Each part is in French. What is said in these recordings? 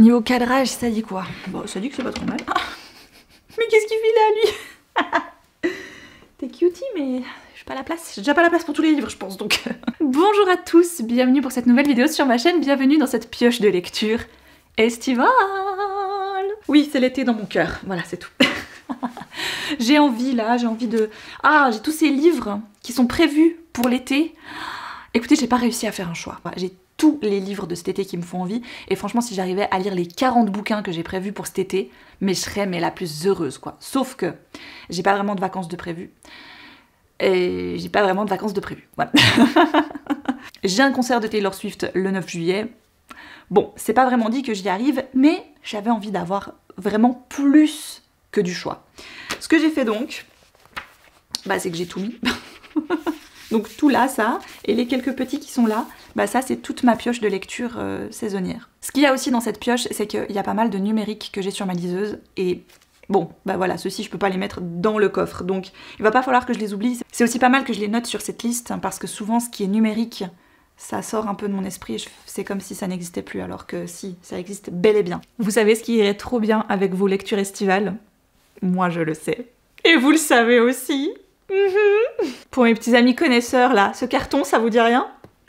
Niveau cadrage, ça dit quoi? Bon, ça dit que c'est pas trop mal. Ah, mais qu'est-ce qu'il fait là, lui? T'es cutie, mais j'ai pas la place. J'ai déjà pas la place pour tous les livres, je pense, donc... Bonjour à tous, bienvenue pour cette nouvelle vidéo sur ma chaîne. Bienvenue dans cette pioche de lecture estivale. Oui, c'est l'été dans mon cœur. Voilà, c'est tout. J'ai envie, là, j'ai envie de... Ah, j'ai tous ces livres qui sont prévus pour l'été. Écoutez, j'ai pas réussi à faire un choix. J'ai tous les livres de cet été qui me font envie. Et franchement, si j'arrivais à lire les 40 bouquins que j'ai prévus pour cet été, mais je serais la plus heureuse, quoi. Sauf que j'ai pas vraiment de vacances de prévues. Et j'ai pas vraiment de vacances de prévues. Voilà. J'ai un concert de Taylor Swift le 9 juillet. Bon, c'est pas vraiment dit que j'y arrive, mais j'avais envie d'avoir vraiment plus que du choix. Ce que j'ai fait donc, bah, c'est que j'ai tout mis. Donc tout là, ça, et les quelques petits qui sont là, bah ça c'est toute ma pioche de lecture saisonnière. Ce qu'il y a aussi dans cette pioche, c'est qu'il y a pas mal de numériques que j'ai sur ma liseuse, et bon, bah voilà, ceux-ci je peux pas les mettre dans le coffre, donc il va pas falloir que je les oublie. C'est aussi pas mal que je les note sur cette liste, hein, parce que souvent ce qui est numérique, ça sort un peu de mon esprit, c'est comme si ça n'existait plus, alors que si, ça existe bel et bien. Vous savez ce qui irait trop bien avec vos lectures estivales? Moi je le sais. Et vous le savez aussi. Pour mes petits amis connaisseurs là, ce carton ça vous dit rien?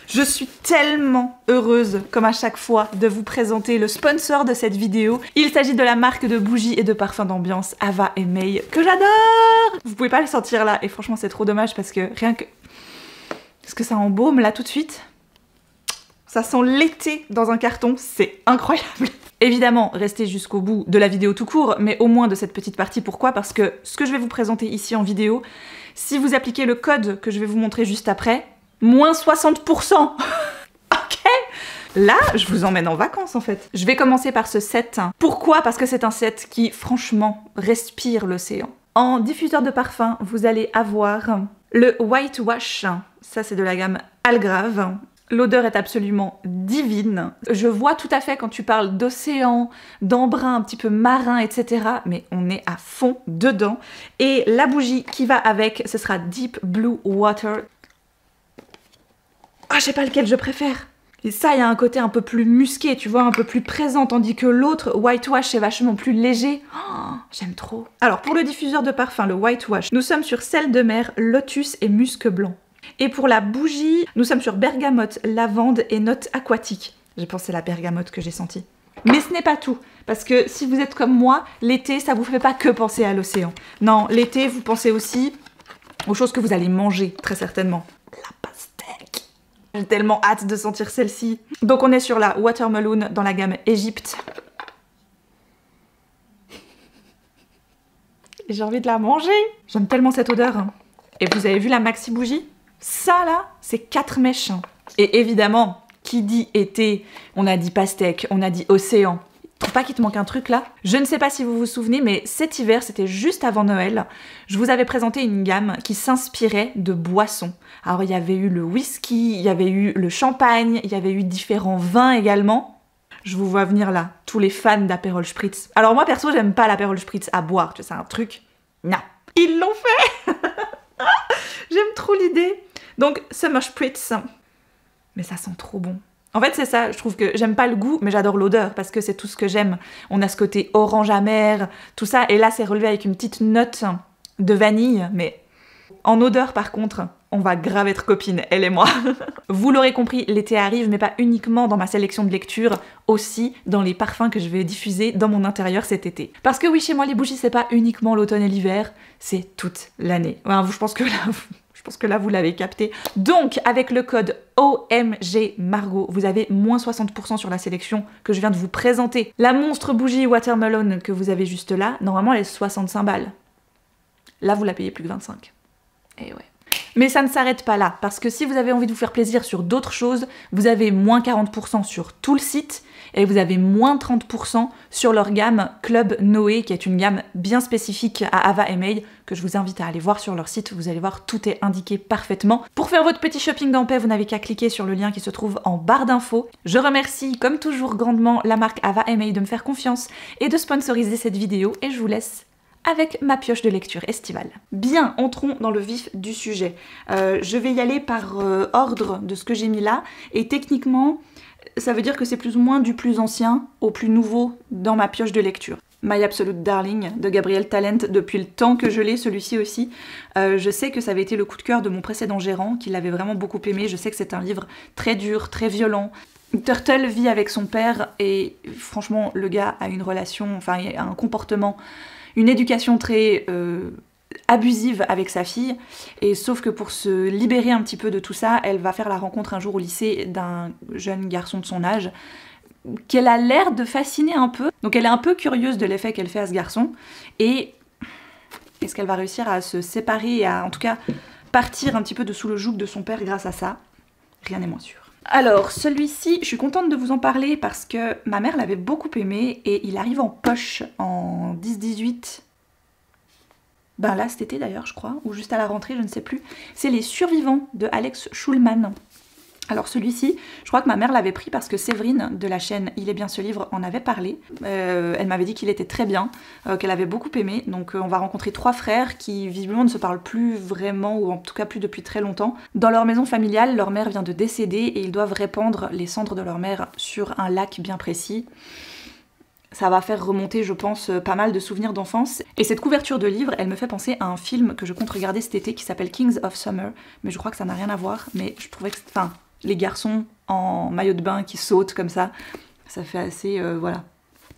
Je suis tellement heureuse, comme à chaque fois, de vous présenter le sponsor de cette vidéo. Il s'agit de la marque de bougies et de parfums d'ambiance Ava et May, que j'adore! Vous pouvez pas les sentir là, et franchement c'est trop dommage parce que rien que... Est-ce que ça embaume là tout de suite? Ça sent l'été dans un carton, c'est incroyable! Évidemment, restez jusqu'au bout de la vidéo tout court, mais au moins de cette petite partie. Pourquoi? Parce que ce que je vais vous présenter ici en vidéo, si vous appliquez le code que je vais vous montrer juste après, moins 60%. Ok? Là, je vous emmène en vacances en fait. Je vais commencer par ce set. Pourquoi? Parce que c'est un set qui, franchement, respire l'océan. En diffuseur de parfum, vous allez avoir le White Wash. Ça, c'est de la gamme Algrave. L'odeur est absolument divine. Je vois tout à fait quand tu parles d'océan, d'embrun un petit peu marin, etc. Mais on est à fond dedans. Et la bougie qui va avec, ce sera Deep Blue Water. Ah, je sais pas lequel je préfère. Et ça, il y a un côté un peu plus musqué, tu vois, un peu plus présent, tandis que l'autre, White Wash, est vachement plus léger. Oh, j'aime trop. Alors, pour le diffuseur de parfum, le White Wash, nous sommes sur sel de mer, lotus et musc blanc. Et pour la bougie, nous sommes sur bergamote, lavande et notes aquatiques. Je pense que c'est la bergamote que j'ai sentie. Mais ce n'est pas tout, parce que si vous êtes comme moi, l'été, ça vous fait pas que penser à l'océan. Non, l'été, vous pensez aussi aux choses que vous allez manger, très certainement. La pastèque. J'ai tellement hâte de sentir celle-ci. Donc on est sur la Watermelon dans la gamme Égypte. J'ai envie de la manger. J'aime tellement cette odeur. Hein. Et vous avez vu la maxi bougie? Ça là, c'est 4 mèches. Et évidemment, qui dit été, on a dit pastèque, on a dit océan. Trouve pas qu'il te manque un truc là? Je ne sais pas si vous vous souvenez, mais cet hiver, c'était juste avant Noël, je vous avais présenté une gamme qui s'inspirait de boissons. Alors il y avait eu le whisky, il y avait eu le champagne, il y avait eu différents vins également. Je vous vois venir là, tous les fans d'Aperol Spritz. Alors moi perso, j'aime pas l'Aperol Spritz à boire, tu sais, c'est un truc... Non. Ils l'ont fait. J'aime trop l'idée. Donc, Summer Spritz. Mais ça sent trop bon. En fait, c'est ça, je trouve que j'aime pas le goût, mais j'adore l'odeur, parce que c'est tout ce que j'aime. On a ce côté orange amer, tout ça, et là, c'est relevé avec une petite note de vanille, mais en odeur, par contre, on va grave être copines, elle et moi. Vous l'aurez compris, l'été arrive, mais pas uniquement dans ma sélection de lecture, aussi dans les parfums que je vais diffuser dans mon intérieur cet été. Parce que oui, chez moi, les bougies, c'est pas uniquement l'automne et l'hiver, c'est toute l'année. Enfin, je pense que là, vous l'avez capté. Donc, avec le code OMG Margot, vous avez moins 60% sur la sélection que je viens de vous présenter. La monstre bougie Watermelon que vous avez juste là, normalement, elle est 65 balles. Là, vous la payez plus que 25. Et ouais. Mais ça ne s'arrête pas là, parce que si vous avez envie de vous faire plaisir sur d'autres choses, vous avez moins 40% sur tout le site, et vous avez moins 30% sur leur gamme Club Noé, qui est une gamme bien spécifique à Ava et May, que je vous invite à aller voir sur leur site, vous allez voir, tout est indiqué parfaitement. Pour faire votre petit shopping en paix, vous n'avez qu'à cliquer sur le lien qui se trouve en barre d'infos. Je remercie, comme toujours, grandement la marque Ava et May de me faire confiance et de sponsoriser cette vidéo, et je vous laisse avec ma pioche de lecture estivale. Bien, entrons dans le vif du sujet. Je vais y aller par ordre de ce que j'ai mis là, et techniquement, Ça veut dire que c'est plus ou moins du plus ancien au plus nouveau dans ma pioche de lecture. My Absolute Darling de Gabrielle Talent, depuis le temps que je l'ai, celui-ci aussi. Je sais que ça avait été le coup de cœur de mon précédent gérant, qui l'avait vraiment beaucoup aimé. Je sais que c'est un livre très dur, très violent. Turtle vit avec son père et franchement, le gars a une relation, enfin, il a un comportement, une éducation très abusive avec sa fille. Et sauf que pour se libérer un petit peu de tout ça, elle va faire la rencontre un jour au lycée d'un jeune garçon de son âge, qu'elle a l'air de fasciner un peu. Donc elle est un peu curieuse de l'effet qu'elle fait à ce garçon. Et est-ce qu'elle va réussir à se séparer et à en tout cas partir un petit peu de sous le joug de son père grâce à ça? Rien n'est moins sûr. Alors celui-ci, je suis contente de vous en parler parce que ma mère l'avait beaucoup aimé et il arrive en poche en 10-18. Ben là cet été d'ailleurs je crois, ou juste à la rentrée, je ne sais plus. C'est Les Survivants de Alex Schulman. Alors celui-ci, je crois que ma mère l'avait pris parce que Séverine de la chaîne Il est bien ce livre en avait parlé. Elle m'avait dit qu'il était très bien, qu'elle avait beaucoup aimé. Donc on va rencontrer 3 frères qui visiblement ne se parlent plus vraiment, ou en tout cas plus depuis très longtemps. Dans leur maison familiale, leur mère vient de décéder et ils doivent répandre les cendres de leur mère sur un lac bien précis. Ça va faire remonter, je pense, pas mal de souvenirs d'enfance. Et cette couverture de livre, elle me fait penser à un film que je compte regarder cet été qui s'appelle Kings of Summer. Mais je crois que ça n'a rien à voir. Mais je trouvais que... Enfin, les garçons en maillot de bain qui sautent comme ça fait assez... voilà.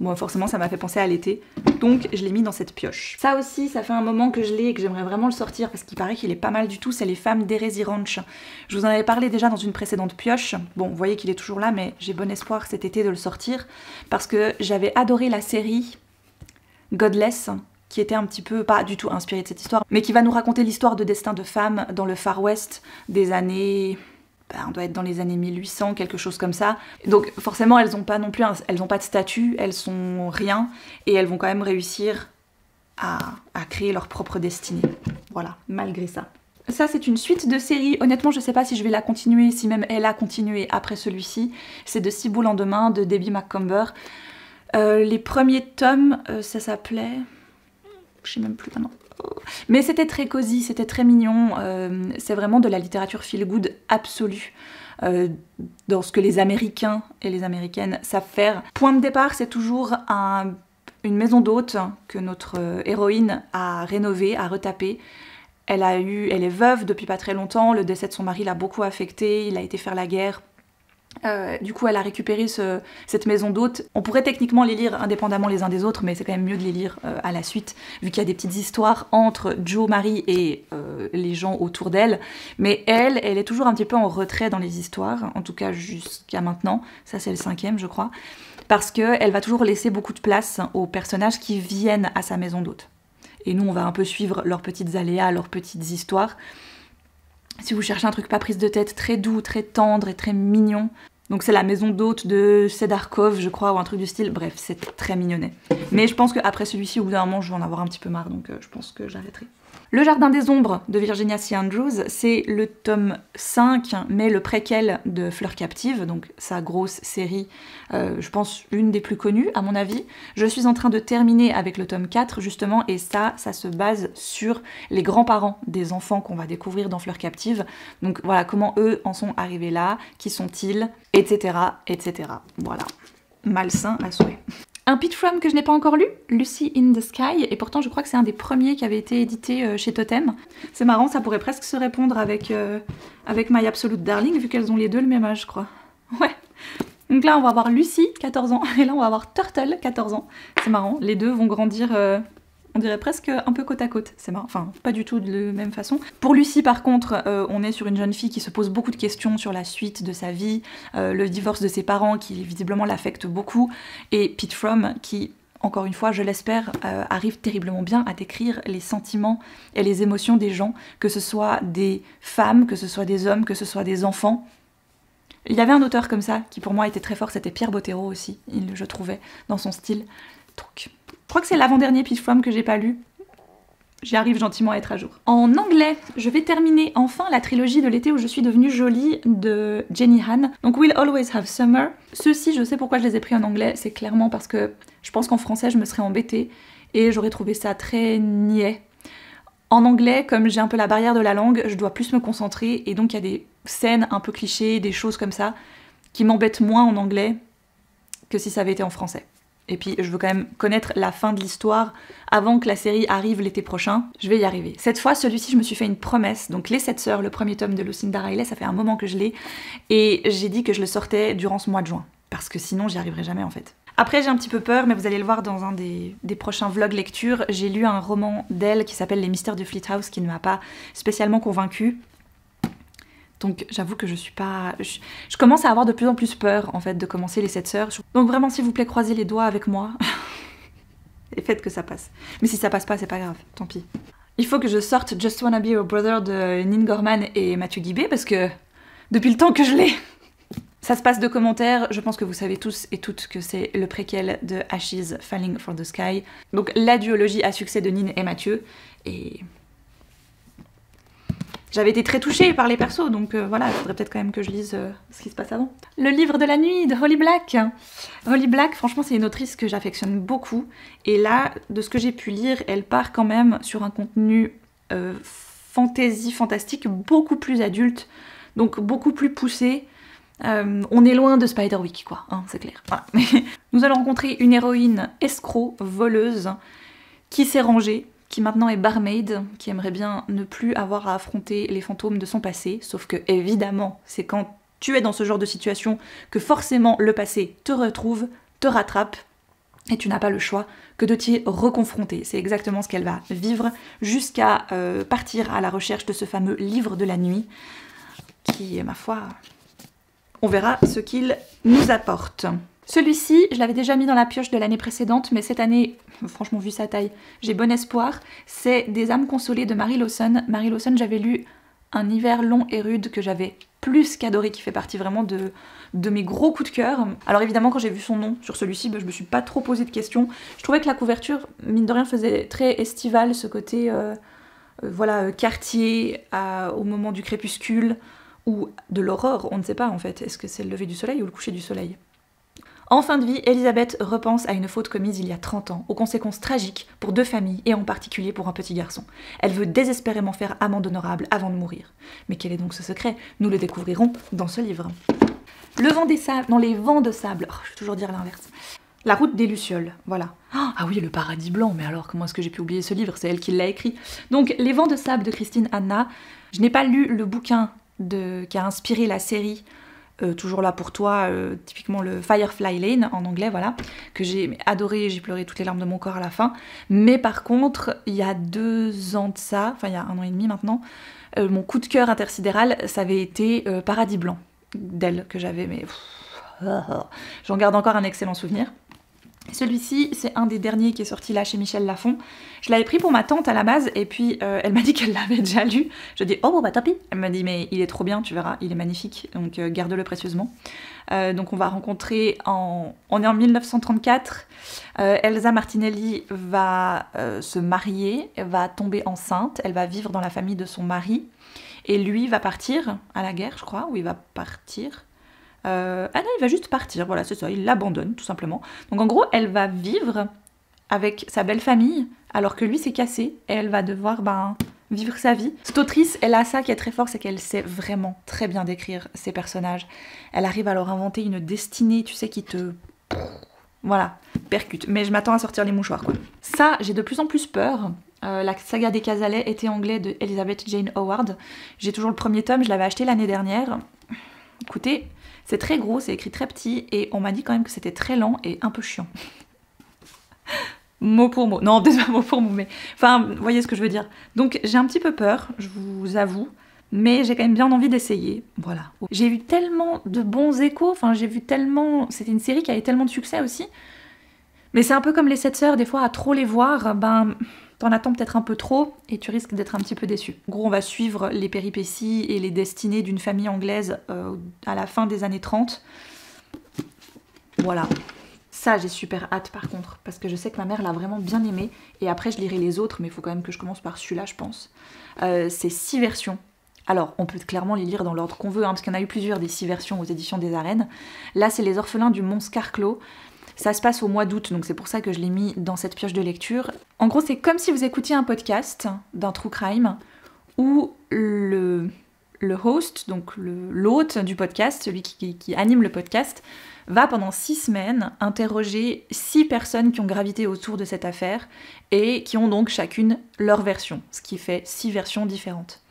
Bon, forcément, ça m'a fait penser à l'été. Donc, je l'ai mis dans cette pioche. Ça aussi, ça fait un moment que je l'ai et que j'aimerais vraiment le sortir parce qu'il paraît qu'il est pas mal du tout. C'est Les Femmes d'Hérésie Ranch. Je vous en avais parlé déjà dans une précédente pioche. Bon, vous voyez qu'il est toujours là, mais j'ai bon espoir cet été de le sortir parce que j'avais adoré la série Godless, qui était un petit peu, pas du tout inspirée de cette histoire, mais qui va nous raconter l'histoire de destin de femmes dans le Far West des années... on doit être dans les années 1800, quelque chose comme ça. Donc forcément, elles ont pas non plus, elles ont pas de statut, elles sont rien, et elles vont quand même réussir à créer leur propre destinée. Voilà, malgré ça. Ça, c'est une suite de séries. Honnêtement, je sais pas si je vais la continuer, si même elle a continué après celui-ci. C'est de 6 beaux lendemains de Debbie McComber. Les premiers tomes, ça s'appelait... Je sais même plus maintenant. Mais c'était très cosy, c'était très mignon, c'est vraiment de la littérature feel-good absolue, dans ce que les Américains et les Américaines savent faire. Point de départ, c'est toujours une maison d'hôte que notre héroïne a rénovée, a retapée. Elle est veuve depuis pas très longtemps, le décès de son mari l'a beaucoup affectée, il a été faire la guerre. Du coup, elle a récupéré cette maison d'hôte. On pourrait techniquement les lire indépendamment les uns des autres, mais c'est quand même mieux de les lire à la suite, vu qu'il y a des petites histoires entre Joe, Marie et les gens autour d'elle. Mais elle est toujours un petit peu en retrait dans les histoires, en tout cas jusqu'à maintenant. Ça, c'est le 5e, je crois. Parce qu'elle va toujours laisser beaucoup de place aux personnages qui viennent à sa maison d'hôte. Et nous, on va un peu suivre leurs petites aléas, leurs petites histoires. Si vous cherchez un truc pas prise de tête, très doux, très tendre et très mignon. Donc c'est la maison d'hôte de Sedarkov, je crois, ou un truc du style. Bref, c'est très mignonnet. Mais je pense qu'après celui-ci, au bout d'un moment, je vais en avoir un petit peu marre, donc je pense que j'arrêterai. Le Jardin des Ombres de Virginia C. Andrews, c'est le tome 5, mais le préquel de Fleur Captive, donc sa grosse série, je pense une des plus connues à mon avis. Je suis en train de terminer avec le tome 4 justement, et ça se base sur les grands-parents des enfants qu'on va découvrir dans Fleur Captive. Donc voilà, comment eux en sont arrivés là, qui sont-ils, etc., etc. Voilà, malsain à souhait. Un pitch from que je n'ai pas encore lu, Lucy in the Sky, et pourtant je crois que c'est un des premiers qui avait été édité chez Totem. C'est marrant, ça pourrait presque se répondre avec My Absolute Darling, vu qu'elles ont les deux le même âge, je crois. Ouais. Donc là, on va avoir Lucy, 14 ans, et là, on va avoir Turtle, 14 ans. C'est marrant, les deux vont grandir... on dirait presque un peu côte à côte, c'est marrant, enfin pas du tout de la même façon. Pour Lucy par contre, on est sur une jeune fille qui se pose beaucoup de questions sur la suite de sa vie, le divorce de ses parents qui visiblement l'affecte beaucoup, et Pete From qui, encore une fois, je l'espère, arrive terriblement bien à décrire les sentiments et les émotions des gens, que ce soit des femmes, que ce soit des hommes, que ce soit des enfants. Il y avait un auteur comme ça qui pour moi était très fort, c'était Pierre Bottero aussi, je trouvais, dans son style. Donc, je crois que c'est l'avant-dernier Pitch From que j'ai pas lu. J'y arrive gentiment à être à jour. En anglais, je vais terminer enfin la trilogie de l'été où je suis devenue jolie de Jenny Han. Donc We'll Always Have Summer. Ceux-ci, je sais pourquoi je les ai pris en anglais, c'est clairement parce que je pense qu'en français je me serais embêtée et j'aurais trouvé ça très niais. En anglais, comme j'ai un peu la barrière de la langue, je dois plus me concentrer et donc il y a des scènes un peu clichés, des choses comme ça qui m'embête moins en anglais que si ça avait été en français. Et puis je veux quand même connaître la fin de l'histoire avant que la série arrive l'été prochain. Je vais y arriver. Cette fois, celui-ci, je me suis fait une promesse. Donc Les 7 sœurs, le premier tome de Lucinda Riley, ça fait un moment que je l'ai. Et j'ai dit que je le sortais durant ce mois de juin. Parce que sinon, j'y arriverai jamais en fait. Après, j'ai un petit peu peur, mais vous allez le voir dans un des prochains vlogs lecture. J'ai lu un roman d'elle qui s'appelle Les Mystères de Fleet House qui ne m'a pas spécialement convaincue. Donc j'avoue que je suis pas... Je commence à avoir de plus en plus peur en fait de commencer Les 7 sœurs. Donc vraiment s'il vous plaît croisez les doigts avec moi et faites que ça passe. Mais si ça passe pas c'est pas grave, tant pis. Il faut que je sorte Just Wanna Be Your Brother de Nin Gorman et Mathieu Guibé parce que depuis le temps que je l'ai... Ça se passe de commentaires, je pense que vous savez tous et toutes que c'est le préquel de Ashes Falling for the Sky. Donc la duologie à succès de Nin et Mathieu et... J'avais été très touchée par les persos, donc voilà, il faudrait peut-être quand même que je lise ce qui se passe avant. Le livre de la nuit de Holly Black. Holly Black, franchement, c'est une autrice que j'affectionne beaucoup. Et là, de ce que j'ai pu lire, elle part quand même sur un contenu fantasy, fantastique, beaucoup plus adulte, donc beaucoup plus poussé. On est loin de Spiderwick, quoi, hein, c'est clair. Voilà. Nous allons rencontrer une héroïne escroc, voleuse, qui s'est rangée, qui maintenant est barmaid, qui aimerait bien ne plus avoir à affronter les fantômes de son passé, sauf que évidemment, c'est quand tu es dans ce genre de situation que forcément le passé te retrouve, te rattrape, et tu n'as pas le choix que de t'y reconfronter. C'est exactement ce qu'elle va vivre jusqu'à partir à la recherche de ce fameux livre de la nuit, qui, ma foi, on verra ce qu'il nous apporte. Celui-ci, je l'avais déjà mis dans la pioche de l'année précédente, mais cette année, franchement vu sa taille, j'ai bon espoir. C'est Des âmes consolées de Mary Lawson. Mary Lawson, j'avais lu Un hiver long et rude que j'avais plus qu'adoré, qui fait partie vraiment de mes gros coups de cœur. Alors évidemment, quand j'ai vu son nom sur celui-ci, je me suis pas trop posé de questions. Je trouvais que la couverture, mine de rien, faisait très estival, ce côté voilà, quartier au moment du crépuscule, ou de l'aurore, on ne sait pas en fait. Est-ce que c'est le lever du soleil ou le coucher du soleil ? En fin de vie, Elisabeth repense à une faute commise il y a 30 ans, aux conséquences tragiques pour 2 familles et en particulier pour un petit garçon. Elle veut désespérément faire amende honorable avant de mourir. Mais quel est donc ce secret ? Nous le découvrirons dans ce livre. Le vent des sables, non les vents de sable, je vais toujours dire l'inverse. La route des Lucioles, voilà. Ah oui, le paradis blanc, mais alors comment est-ce que j'ai pu oublier ce livre ? C'est elle qui l'a écrit. Donc Les vents de sable de Christine Anna. Je n'ai pas lu le bouquin qui a inspiré la série. Toujours là pour toi, typiquement le Firefly Lane en anglais, voilà, que j'ai adoré, j'ai pleuré toutes les larmes de mon corps à la fin. Mais par contre, il y a 2 ans de ça, enfin il y a 1 an et demi maintenant, mon coup de cœur intersidéral, ça avait été Paradis Blanc, d'elle, que j'avais, mais j'en garde encore un excellent souvenir. Celui-ci, c'est un des derniers qui est sorti là chez Michel Lafon. Je l'avais pris pour ma tante à la base et puis elle m'a dit qu'elle l'avait déjà lu. Je dis oh bon bah tant pis. Elle m'a dit mais il est trop bien, tu verras, il est magnifique, donc garde-le précieusement. Donc on va rencontrer on est en 1934. Elsa Martinelli va se marier, va tomber enceinte, elle va vivre dans la famille de son mari et lui va partir à la guerre, je crois, ou il va partir. Ah non, il va juste partir, voilà, c'est ça, il l'abandonne tout simplement. Donc en gros, elle va vivre avec sa belle famille, alors que lui s'est cassé, et elle va devoir vivre sa vie. Cette autrice, elle a ça qui est très fort, c'est qu'elle sait vraiment très bien décrire ses personnages. Elle arrive à leur inventer une destinée, tu sais, qui te... Voilà, percute. Mais je m'attends à sortir les mouchoirs, quoi. Ça, j'ai de plus en plus peur. La saga des Casalets, été anglais de Elizabeth Jane Howard. J'ai toujours le premier tome, je l'avais acheté l'année dernière. Écoutez... C'est très gros, c'est écrit très petit, et on m'a dit quand même que c'était très lent et un peu chiant. Mot pour mot. Non, peut-être pas mot pour mot, mais... Enfin, vous voyez ce que je veux dire. Donc j'ai un petit peu peur, je vous avoue, mais j'ai quand même bien envie d'essayer. Voilà. J'ai eu tellement de bons échos, enfin j'ai vu tellement... C'était une série qui avait tellement de succès aussi. Mais c'est un peu comme les 7 sœurs, des fois, à trop les voir, t'en attends peut-être un peu trop et tu risques d'être un petit peu déçu. En gros, on va suivre les péripéties et les destinées d'une famille anglaise à la fin des années 30. Voilà. Ça, j'ai super hâte par contre, parce que je sais que ma mère l'a vraiment bien aimé. Et après, je lirai les autres, mais il faut quand même que je commence par celui-là, je pense. C'est 6 versions. Alors, on peut clairement les lire dans l'ordre qu'on veut, parce qu'il y en a eu plusieurs des 6 versions aux éditions des Arènes. Là, c'est Les Orphelins du Mont Scarclos. Ça se passe au mois d'août, donc c'est pour ça que je l'ai mis dans cette pioche de lecture. En gros, c'est comme si vous écoutiez un podcast d'un true crime où le le host, donc l'hôte du podcast, celui qui anime le podcast, va pendant 6 semaines interroger 6 personnes qui ont gravité autour de cette affaire et qui ont donc chacune leur version, ce qui fait 6 versions différentes.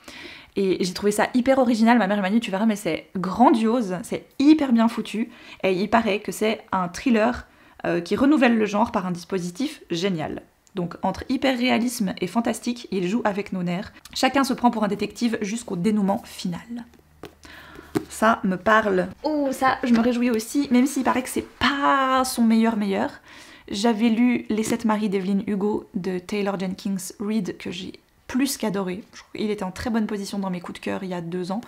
Et j'ai trouvé ça hyper original, ma mère m'a dit tu verras mais c'est grandiose, c'est hyper bien foutu, et il paraît que c'est un thriller qui renouvelle le genre par un dispositif génial. Donc entre hyper réalisme et fantastique, il joue avec nos nerfs. Chacun se prend pour un détective jusqu'au dénouement final. Ça me parle. Oh, ça, je me réjouis aussi, même s'il paraît que c'est pas son meilleur. J'avais lu Les 7 maris d'Evelyn Hugo de Taylor Jenkins Reid, que j'ai plus qu'adoré. Il était en très bonne position dans mes coups de cœur il y a 2 ans.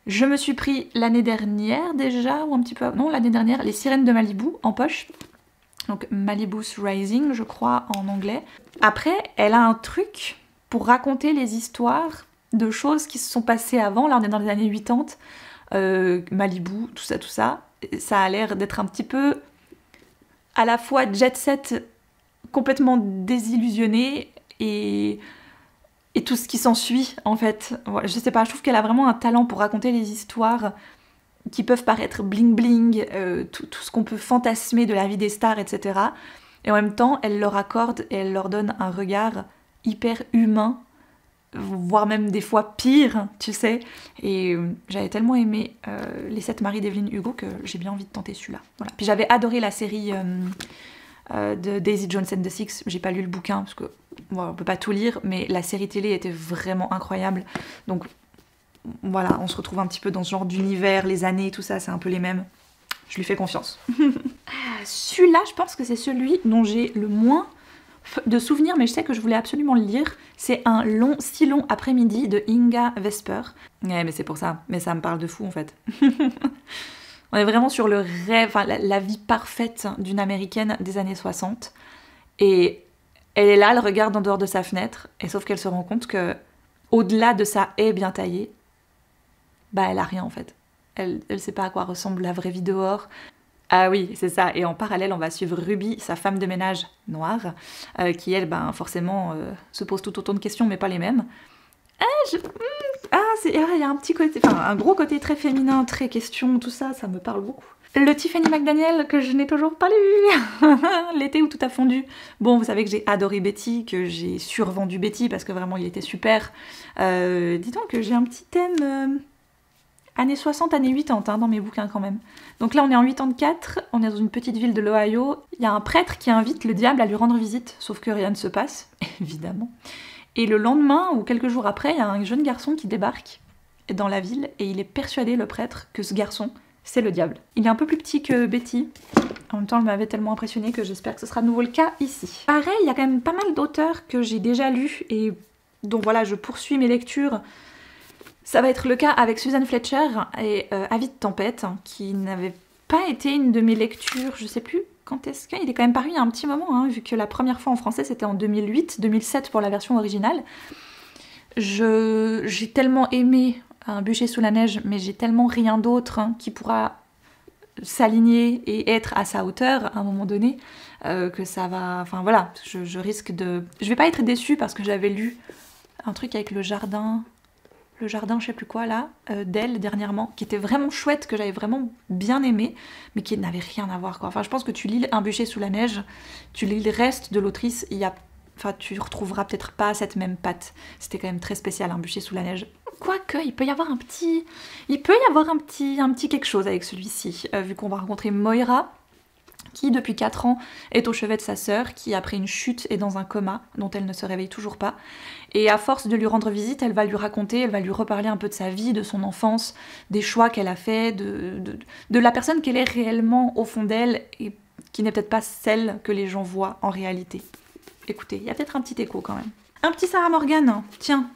Je me suis pris l'année dernière déjà, ou un petit peu... Non, l'année dernière, Les Sirènes de Malibu en poche. Donc Malibu's Rising, je crois, en anglais. Après, elle a un truc pour raconter les histoires de choses qui se sont passées avant. Là, on est dans les années 80. Malibu, tout ça. Ça a l'air d'être un petit peu à la fois jet set, complètement désillusionné, et tout ce qui s'ensuit, en fait. Ouais, je sais pas, je trouve qu'elle a vraiment un talent pour raconter les histoires qui peuvent paraître bling-bling, tout ce qu'on peut fantasmer de la vie des stars, etc. Et en même temps, elle leur accorde et elle leur donne un regard hyper humain, voire même des fois pire, tu sais. Et j'avais tellement aimé Les 7 maris d'Evelyn Hugo que j'ai bien envie de tenter celui-là. Voilà. Puis j'avais adoré la série de Daisy Jones and the Six. J'ai pas lu le bouquin parce que bon, on peut pas tout lire, mais la série télé était vraiment incroyable. Donc voilà, on se retrouve un petit peu dans ce genre d'univers, les années, tout ça, c'est un peu les mêmes. Je lui fais confiance. Celui-là, je pense que c'est celui dont j'ai le moins de souvenirs, mais je sais que je voulais absolument le lire. C'est Un si long après-midi de Inga Vesper. Ouais, mais c'est pour ça. Mais ça me parle de fou, en fait. On est vraiment sur le rêve, enfin, la vie parfaite d'une Américaine des années 60. Et elle est là, elle regarde en dehors de sa fenêtre, et sauf qu'elle se rend compte que, au-delà de sa haie bien taillée, bah elle a rien en fait. Elle sait pas à quoi ressemble la vraie vie dehors. Ah oui, c'est ça. Et en parallèle, on va suivre Ruby, sa femme de ménage noire, qui elle, ben forcément, se pose tout autant de questions, mais pas les mêmes. Il y a un petit côté, enfin un gros côté très féminin, très question, tout ça, ça me parle beaucoup. Le Tiffany McDaniel que je n'ai toujours pas lu. L'été où tout a fondu. Bon, vous savez que j'ai adoré Betty, que j'ai survendu Betty parce que vraiment il était super. Dis donc que j'ai un petit thème années 60, années 80 dans mes bouquins quand même. Donc là on est en 84, on est dans une petite ville de l'Ohio. Il y a un prêtre qui invite le diable à lui rendre visite, sauf que rien ne se passe, évidemment. Et le lendemain, ou quelques jours après, il y a un jeune garçon qui débarque dans la ville et il est persuadé, le prêtre, que ce garçon, c'est le diable. Il est un peu plus petit que Betty. En même temps, elle m'avait tellement impressionnée que j'espère que ce sera de nouveau le cas ici. Pareil, il y a quand même pas mal d'auteurs que j'ai déjà lus et dont voilà, je poursuis mes lectures. Ça va être le cas avec Susan Fletcher et Avide Tempête, qui n'avait pas été une de mes lectures, je sais plus quand est-ce qu'il est quand même paru il y a un petit moment, hein, vu que la première fois en français c'était en 2008, 2007 pour la version originale. J'ai tellement aimé Un bûcher sous la neige, mais j'ai tellement rien d'autre qui pourra s'aligner et être à sa hauteur à un moment donné, que ça va... Enfin voilà, je risque de... Je vais pas être déçue parce que j'avais lu un truc avec le jardin, je sais plus quoi là, d'elle dernièrement, qui était vraiment chouette, que j'avais vraiment bien aimé, mais qui n'avait rien à voir quoi. Enfin je pense que tu lis Un bûcher sous la neige, tu lis le reste de l'autrice, enfin tu retrouveras peut-être pas cette même patte. C'était quand même très spécial, Un bûcher sous la neige. Quoique, il peut y avoir un petit quelque chose avec celui-ci, vu qu'on va rencontrer Moira, qui depuis 4 ans est au chevet de sa sœur, qui après une chute est dans un coma, dont elle ne se réveille toujours pas. Et à force de lui rendre visite, elle va lui raconter, elle va lui reparler un peu de sa vie, de son enfance, des choix qu'elle a fait, de la personne qu'elle est réellement au fond d'elle, et qui n'est peut-être pas celle que les gens voient en réalité. Écoutez, il y a peut-être un petit écho quand même. Un petit Sarah Morgan, tiens,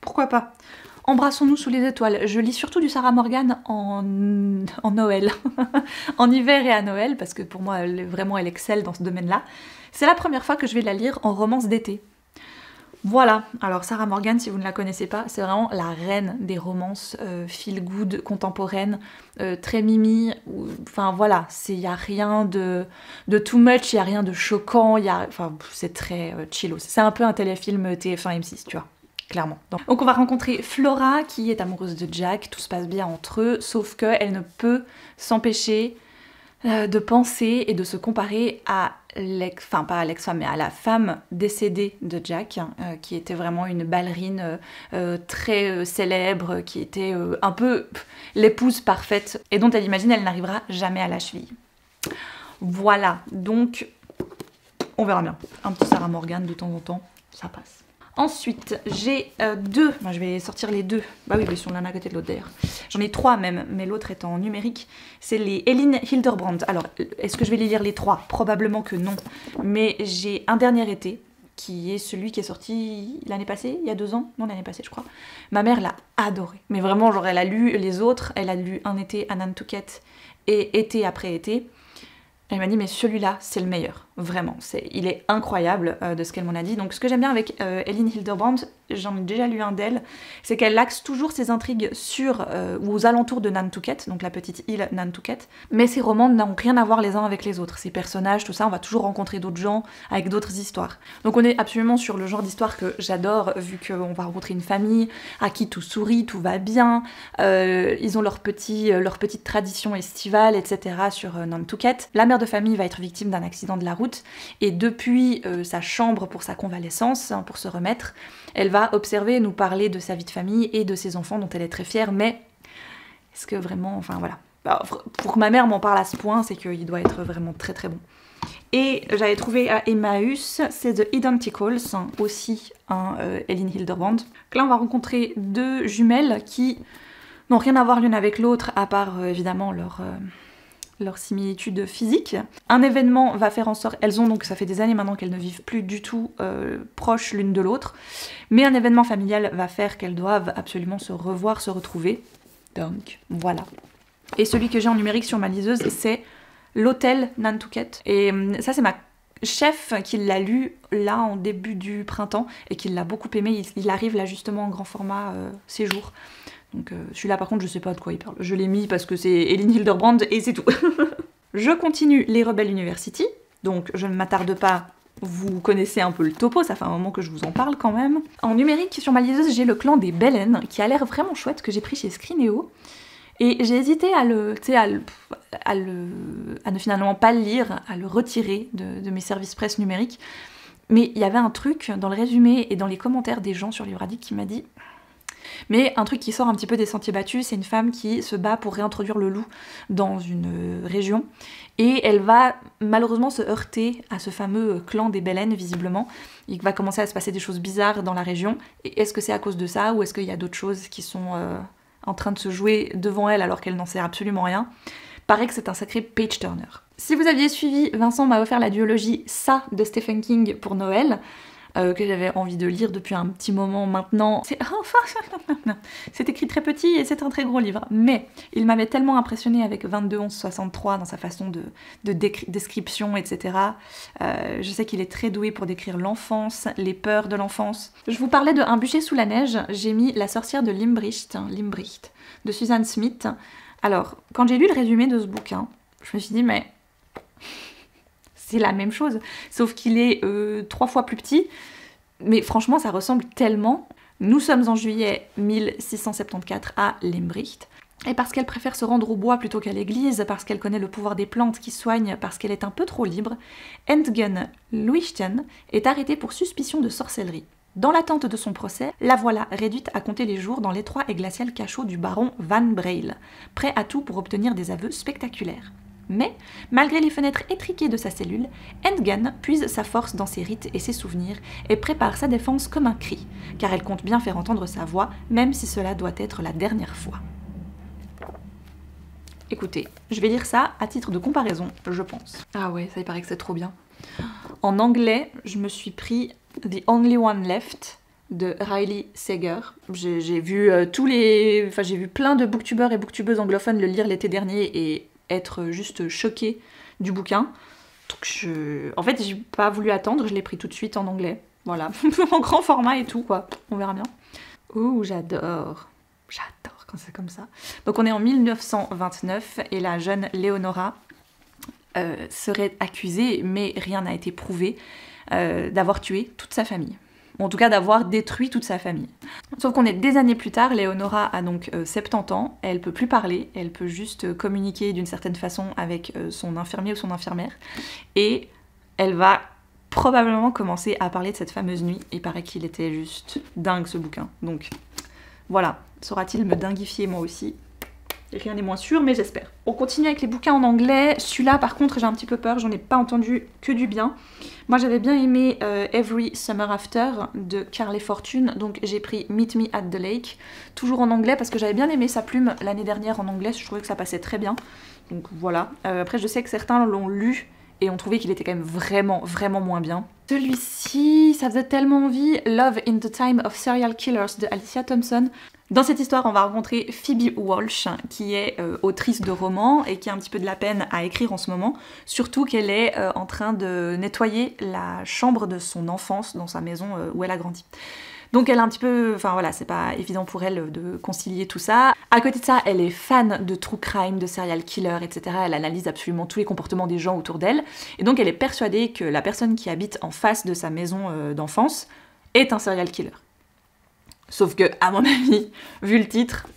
pourquoi pas. Embrassons-nous sous les étoiles. Je lis surtout du Sarah Morgan en Noël, en hiver et à Noël, parce que pour moi, elle excelle dans ce domaine-là. C'est la première fois que je vais la lire en romance d'été. Voilà, alors Sarah Morgan, si vous ne la connaissez pas, c'est vraiment la reine des romances feel-good contemporaines, très mimi, enfin voilà, il n'y a rien de too much, il n'y a rien de choquant, enfin c'est très chillo. C'est un peu un téléfilm TF1 M6, tu vois. clairement. Donc on va rencontrer Flora qui est amoureuse de Jack, tout se passe bien entre eux, sauf qu'elle ne peut s'empêcher de penser et de se comparer à enfin pas à l'ex-femme, mais à la femme décédée de Jack, qui était vraiment une ballerine très célèbre, qui était un peu l'épouse parfaite, et dont elle imagine elle n'arrivera jamais à la cheville. Voilà, donc on verra bien. Un petit Sarah Morgan de temps en temps, ça passe. Ensuite, j'ai deux, moi je vais sortir les deux, bah oui, ils sont l'un à côté de l'autre d'ailleurs. J'en ai trois même, mais l'autre est en numérique. C'est les Elin Hilderbrand. Alors, est-ce que je vais les lire les trois? Probablement que non. Mais j'ai Un dernier été, qui est celui qui est sorti l'année passée, il y a 2 ans, non l'année passée je crois. Ma mère l'a adoré, mais vraiment genre elle a lu les autres, elle a lu Un été à Nantucket et Été après été. Elle m'a dit mais celui-là c'est le meilleur, vraiment, il est incroyable de ce qu'elle m'en a dit. Donc ce que j'aime bien avec Elin Hilderbrand, j'en ai déjà lu un d'elle, c'est qu'elle axe toujours ses intrigues sur ou aux alentours de Nantucket, donc la petite île Nantucket, mais ses romans n'ont rien à voir les uns avec les autres. Ces personnages, tout ça, on va toujours rencontrer d'autres gens avec d'autres histoires. Donc on est absolument sur le genre d'histoire que j'adore, vu qu'on va rencontrer une famille à qui tout sourit, tout va bien, ils ont leur petite tradition estivale, etc. sur Nantucket. La mère de famille va être victime d'un accident de la route, et depuis sa chambre pour sa convalescence, hein, pour se remettre, elle va observer, nous parler de sa vie de famille et de ses enfants dont elle est très fière, mais est-ce que vraiment, enfin voilà. Alors, pour que ma mère m'en parle à ce point, c'est qu'il doit être vraiment très très bon. Et j'avais trouvé à Emmaüs, c'est The Identicals, aussi un Elin Hilderbrand. Là on va rencontrer deux jumelles qui n'ont rien à voir l'une avec l'autre, à part évidemment leur similitude physique. Un événement va faire en sorte... Elles ont donc, ça fait des années maintenant qu'elles ne vivent plus du tout proches l'une de l'autre, mais un événement familial va faire qu'elles doivent absolument se revoir, se retrouver. Donc, voilà. Et celui que j'ai en numérique sur ma liseuse, c'est L'Hôtel Nantucket. Et ça, c'est ma chef qui l'a lu là en début du printemps et qui l'a beaucoup aimé. Il arrive là justement en grand format séjour. Donc celui-là par contre je sais pas de quoi il parle. Je l'ai mis parce que c'est Elin Hilderbrand et c'est tout. Je continue Les Rebelles University, donc je ne m'attarde pas, vous connaissez un peu le topo, ça fait un moment que je vous en parle quand même. En numérique sur ma liseuse j'ai Le Clan des Belen qui a l'air vraiment chouette, que j'ai pris chez Scrineo. Et j'ai hésité à ne finalement pas le lire, à le retirer de mes services presse numériques. Mais il y avait un truc dans le résumé et dans les commentaires des gens sur Livre Addict qui m'a dit... Mais un truc qui sort un petit peu des sentiers battus, c'est une femme qui se bat pour réintroduire le loup dans une région. Et elle va malheureusement se heurter à ce fameux clan des Belen, visiblement. Il va commencer à se passer des choses bizarres dans la région. Et est-ce que c'est à cause de ça, ou est-ce qu'il y a d'autres choses qui sont en train de se jouer devant elle alors qu'elle n'en sait absolument rien? Paraît que c'est un sacré page-turner. Si vous aviez suivi, Vincent m'a offert la duologie Ça de Stephen King pour Noël. Que j'avais envie de lire depuis un petit moment maintenant. C'est écrit très petit et c'est un très gros livre, mais il m'avait tellement impressionné avec 22-11-63 dans sa façon de description, etc. Je sais qu'il est très doué pour décrire l'enfance, les peurs de l'enfance. Je vous parlais de Un bûcher sous la neige, j'ai mis La sorcière de Limbricht de Susan Smith. Alors, quand j'ai lu le résumé de ce bouquin, je me suis dit, mais... c'est la même chose, sauf qu'il est 3 fois plus petit, mais franchement ça ressemble tellement. Nous sommes en juillet 1674 à Limbricht, et parce qu'elle préfère se rendre au bois plutôt qu'à l'église, parce qu'elle connaît le pouvoir des plantes qui soignent, parce qu'elle est un peu trop libre, Entgen Luichten est arrêtée pour suspicion de sorcellerie. Dans l'attente de son procès, la voilà réduite à compter les jours dans l'étroit et glacial cachot du baron Van Breil, prêt à tout pour obtenir des aveux spectaculaires. Mais, malgré les fenêtres étriquées de sa cellule, Entgen puise sa force dans ses rites et ses souvenirs et prépare sa défense comme un cri, car elle compte bien faire entendre sa voix, même si cela doit être la dernière fois. Écoutez, je vais lire ça à titre de comparaison, je pense. Ah ouais, ça il paraît que c'est trop bien. En anglais, je me suis pris The Only One Left de Riley Sager. J'ai vu j'ai vu plein de booktubeurs et booktubeuses anglophones le lire l'été dernier et être juste choquée du bouquin. Donc en fait, j'ai pas voulu attendre, je l'ai pris tout de suite en anglais. Voilà, en grand format et tout, quoi. On verra bien. Ouh, j'adore. J'adore quand c'est comme ça. Donc on est en 1929 et la jeune Leonora serait accusée, mais rien n'a été prouvé, d'avoir tué toute sa famille. Ou en tout cas d'avoir détruit toute sa famille. Sauf qu'on est des années plus tard, Leonora a donc 70 ans, elle peut plus parler, elle peut juste communiquer d'une certaine façon avec son infirmier ou son infirmière, et elle va probablement commencer à parler de cette fameuse nuit. Il paraît qu'il était juste dingue ce bouquin, donc voilà, saura-t-il me dinguifier moi aussi? Rien n'est moins sûr, mais j'espère. On continue avec les bouquins en anglais. Celui-là, par contre, j'ai un petit peu peur, j'en ai pas entendu que du bien. Moi, j'avais bien aimé Every Summer After de Carly Fortune, donc j'ai pris Meet Me at the Lake, toujours en anglais, parce que j'avais bien aimé sa plume l'année dernière en anglais, je trouvais que ça passait très bien. Donc voilà. Après, je sais que certains l'ont lu et ont trouvé qu'il était quand même vraiment moins bien. Celui-ci, ça faisait tellement envie, Love in the Time of Serial Killers de Alicia Thompson. Dans cette histoire, on va rencontrer Phoebe Walsh, qui est autrice de romans et qui a un petit peu de la peine à écrire en ce moment, surtout qu'elle est en train de nettoyer la chambre de son enfance dans sa maison où elle a grandi. Donc elle est un petit peu... Enfin voilà, c'est pas évident pour elle de concilier tout ça. À côté de ça, elle est fan de true crime, de serial killer, etc. Elle analyse absolument tous les comportements des gens autour d'elle. Et donc elle est persuadée que la personne qui habite en face de sa maison d'enfance est un serial killer. Sauf que, à mon avis, vu le titre,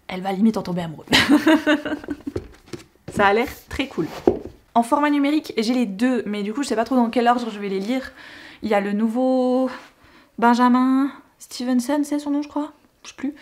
elle va limite en tomber amoureuse. Ça a l'air très cool. En format numérique, j'ai les deux, mais du coup, je sais pas trop dans quel ordre je vais les lire. Il y a le nouveau Benjamin Stevenson, c'est son nom, je crois. Je sais plus.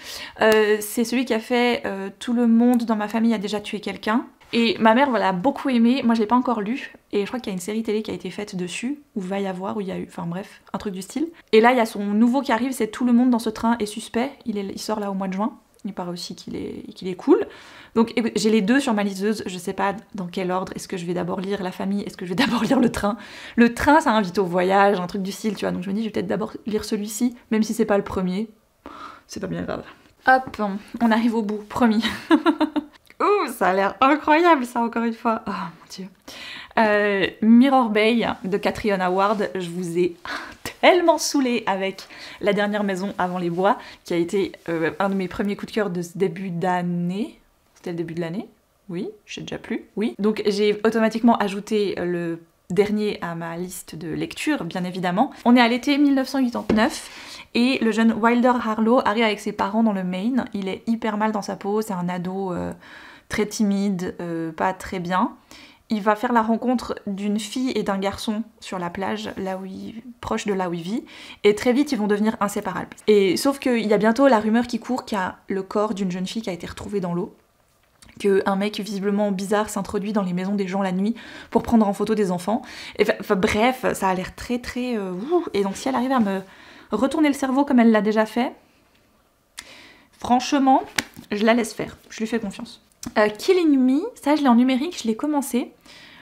C'est celui qui a fait Tout le monde dans ma famille a déjà tué quelqu'un. Et ma mère l'a beaucoup aimé, moi je l'ai pas encore lu, et je crois qu'il y a une série télé qui a été faite dessus, ou va y avoir, où il y a eu, enfin bref, un truc du style. Et là il y a son nouveau qui arrive, c'est Tout le monde dans ce train est suspect, il sort là au mois de juin, il paraît aussi qu'il est cool. Donc j'ai les deux sur ma liseuse, je sais pas dans quel ordre, est-ce que je vais d'abord lire La famille, est-ce que je vais d'abord lire Le train? Le train ça invite au voyage, un truc du style, tu vois, donc je me dis je vais peut-être d'abord lire celui-ci, même si c'est pas le premier, c'est pas bien grave. Hop, on arrive au bout, promis. Ouh, ça a l'air incroyable ça encore une fois. Oh mon dieu. Mirror Bay de Catriona Ward, je vous ai tellement saoulée avec La dernière maison avant les bois, qui a été un de mes premiers coups de cœur de ce début d'année. C'était le début de l'année? Oui, je sais déjà plus. Oui. Donc j'ai automatiquement ajouté le dernier à ma liste de lecture, bien évidemment. On est à l'été 1989. Et le jeune Wilder Harlow arrive avec ses parents dans le Maine. Il est hyper mal dans sa peau, c'est un ado très timide, pas très bien. Il va faire la rencontre d'une fille et d'un garçon sur la plage, proche de là où il vit, et très vite ils vont devenir inséparables. Et sauf qu'il y a bientôt la rumeur qui court qu'il y a le corps d'une jeune fille qui a été retrouvée dans l'eau, qu'un mec visiblement bizarre s'introduit dans les maisons des gens la nuit pour prendre en photo des enfants. Et, bref, ça a l'air très... Et donc si elle arrive à me retourner le cerveau comme elle l'a déjà fait, franchement, je la laisse faire, je lui fais confiance. Killing Me, ça je l'ai en numérique, je l'ai commencé,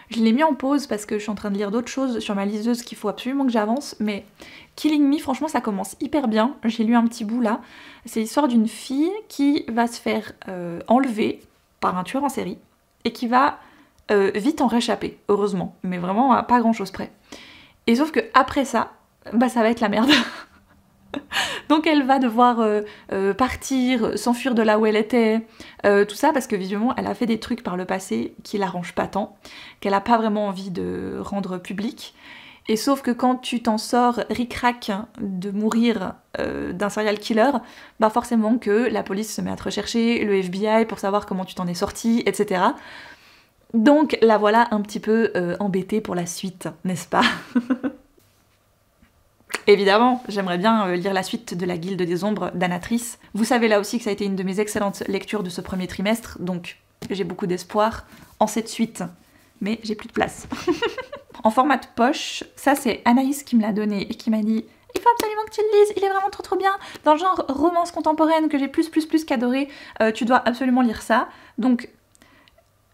je l'ai mis en pause parce que je suis en train de lire d'autres choses sur ma liseuse qu'il faut absolument que j'avance, mais Killing Me, franchement ça commence hyper bien, j'ai lu un petit bout là, c'est l'histoire d'une fille qui va se faire enlever par un tueur en série et qui va vite en réchapper, heureusement, mais vraiment à pas grand chose près. Et sauf que après ça, bah ça va être la merde. Donc elle va devoir partir, s'enfuir de là où elle était, tout ça parce que visiblement elle a fait des trucs par le passé qui l'arrangent pas tant, qu'elle a pas vraiment envie de rendre public. Et sauf que quand tu t'en sors ric-rac de mourir d'un serial killer, bah forcément que la police se met à te rechercher, le FBI pour savoir comment tu t'en es sorti, etc. Donc la voilà un petit peu embêtée pour la suite, n'est-ce pas? Évidemment, j'aimerais bien lire la suite de La Guilde des Ombres d'Anatrice. Vous savez là aussi que ça a été une de mes excellentes lectures de ce premier trimestre, donc j'ai beaucoup d'espoir en cette suite. Mais j'ai plus de place. En format de poche, ça c'est Anaïs qui me l'a donné et qui m'a dit « Il faut absolument que tu le lises, il est vraiment trop bien !» Dans le genre romance contemporaine que j'ai plus qu'adoré, tu dois absolument lire ça. Donc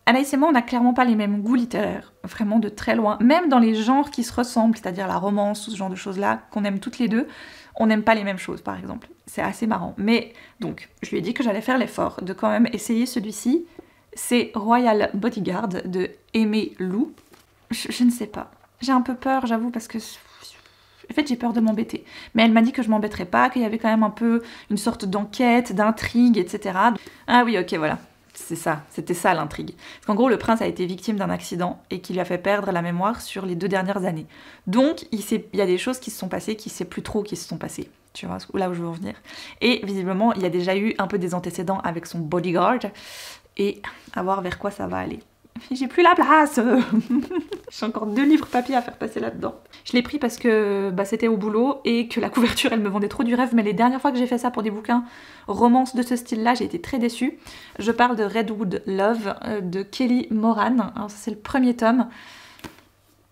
Anaïs et moi, on n'a clairement pas les mêmes goûts littéraires, vraiment de très loin. Même dans les genres qui se ressemblent, c'est-à-dire la romance ou ce genre de choses-là, qu'on aime toutes les deux, on n'aime pas les mêmes choses, par exemple. C'est assez marrant. Mais donc, je lui ai dit que j'allais faire l'effort de quand même essayer celui-ci. C'est Royal Bodyguard de Aimé Lou. Je ne sais pas. J'ai un peu peur, j'avoue, parce que... En fait, j'ai peur de m'embêter. Mais elle m'a dit que je m'embêterais pas, qu'il y avait quand même un peu une sorte d'enquête, d'intrigue, etc. Ah oui, ok, voilà. C'est ça, c'était ça l'intrigue. Parce qu'en gros, le prince a été victime d'un accident et qui lui a fait perdre la mémoire sur les 2 dernières années. Donc, il y a des choses qui se sont passées qu'il sait plus trop qui se sont passées. Tu vois là où je veux en venir. Et visiblement, il y a déjà eu un peu des antécédents avec son bodyguard. Et à voir vers quoi ça va aller. J'ai plus la place. J'ai encore 2 livres papier à faire passer là-dedans. Je l'ai pris parce que c'était au boulot et que la couverture elle me vendait trop du rêve, mais les dernières fois que j'ai fait ça pour des bouquins romances de ce style-là, j'ai été très déçue. Je parle de Redwood Love de Kelly Moran. Alors ça c'est le premier tome.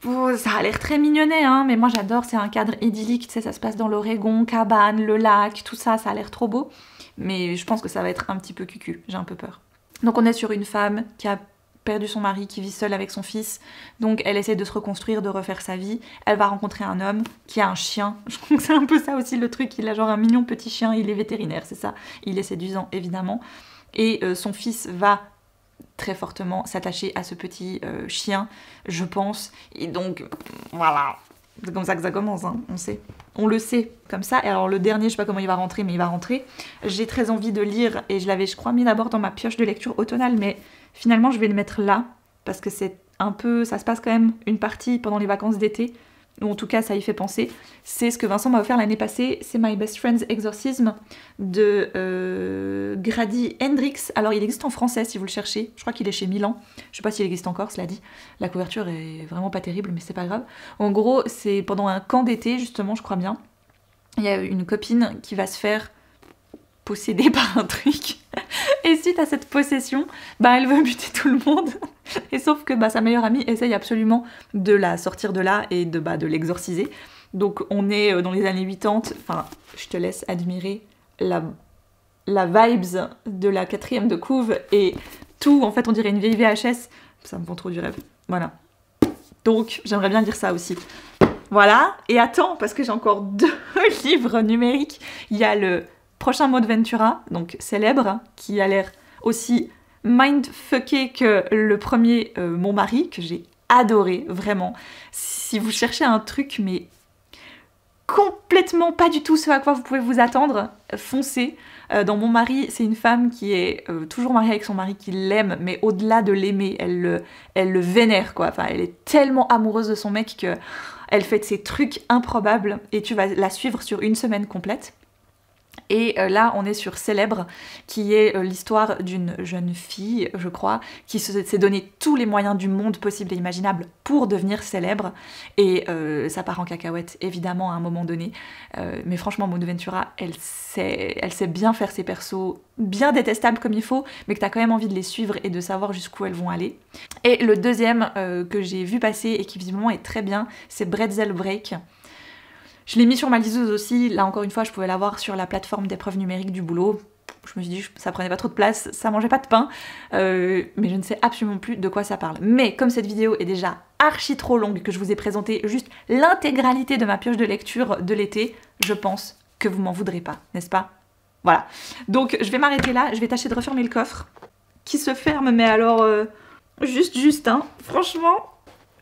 Oh, ça a l'air très mignonnet, hein, mais moi j'adore, c'est un cadre idyllique, tu sais, ça se passe dans l'Oregon, cabane, le lac, tout ça, ça a l'air trop beau. Mais je pense que ça va être un petit peu cucu, j'ai un peu peur. Donc on est sur une femme qui a perdu son mari, qui vit seule avec son fils, donc elle essaie de se reconstruire, de refaire sa vie. Elle va rencontrer un homme qui a un chien, je trouve que c'est un peu ça aussi le truc, il a genre un mignon petit chien, il est vétérinaire, c'est ça, il est séduisant évidemment, et son fils va très fortement s'attacher à ce petit chien, je pense, et donc voilà, c'est comme ça que ça commence, hein, on le sait comme ça. Et alors le dernier, je sais pas comment il va rentrer, mais il va rentrer. J'ai très envie de lire, et je l'avais je crois mis d'abord dans ma pioche de lecture automnale, mais finalement je vais le mettre là, parce que c'est un peu, ça se passe quand même une partie pendant les vacances d'été, ou en tout cas ça y fait penser. C'est ce que Vincent m'a offert l'année passée, c'est My Best Friend's Exorcism de Grady Hendrix. Alors il existe en français si vous le cherchez, je crois qu'il est chez Milan, je sais pas s'il existe encore, cela dit. La couverture est vraiment pas terrible, mais c'est pas grave. En gros, c'est pendant un camp d'été justement, je crois bien. Il y a une copine qui va se faire posséder par un truc. Et suite à cette possession, elle veut buter tout le monde. Et sauf que sa meilleure amie essaye absolument de la sortir de là et de l'exorciser. Donc on est dans les années 80. Enfin, je te laisse admirer la vibes de la 4e de couve et tout. En fait, on dirait une vieille VHS. Ça me vend trop du rêve. Voilà. Donc, j'aimerais bien lire ça aussi. Voilà. Et attends, parce que j'ai encore 2 livres numériques. Il y a le prochain mot de Ventura, donc célèbre, qui a l'air aussi mindfucké que le premier Mon mari, que j'ai adoré, vraiment. Si vous cherchez un truc, mais complètement pas du tout ce à quoi vous pouvez vous attendre, foncez. Dans Mon mari, c'est une femme qui est toujours mariée avec son mari, qui l'aime, mais au-delà de l'aimer, elle le vénère, quoi. Enfin, elle est tellement amoureuse de son mec que elle fait de ces trucs improbables, et tu vas la suivre sur une semaine complète. Et là, on est sur Célèbre, qui est l'histoire d'une jeune fille, je crois, qui s'est donné tous les moyens du monde possible et imaginable pour devenir célèbre. Et ça part en cacahuète, évidemment, à un moment donné. Mais franchement, Maud Ventura, elle sait bien faire ses persos, bien détestables comme il faut, mais que t'as quand même envie de les suivre et de savoir jusqu'où elles vont aller. Et le deuxième que j'ai vu passer et qui visiblement est très bien, c'est Bretzel Break. Je l'ai mis sur ma liseuse aussi, là encore une fois je pouvais l'avoir sur la plateforme d'épreuves numériques du boulot. Je me suis dit ça prenait pas trop de place, ça mangeait pas de pain, mais je ne sais absolument plus de quoi ça parle. Mais comme cette vidéo est déjà archi trop longue, que je vous ai présenté juste l'intégralité de ma pioche de lecture de l'été, je pense que vous m'en voudrez pas, n'est-ce pas? Voilà, donc je vais m'arrêter là, je vais tâcher de refermer le coffre, qui se ferme mais alors juste, hein, franchement,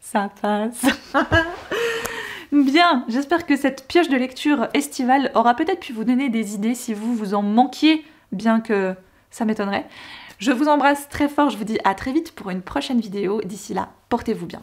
ça passe. Bien, j'espère que cette pioche de lecture estivale aura peut-être pu vous donner des idées si vous en manquiez, bien que ça m'étonnerait. Je vous embrasse très fort, je vous dis à très vite pour une prochaine vidéo. D'ici là, portez-vous bien.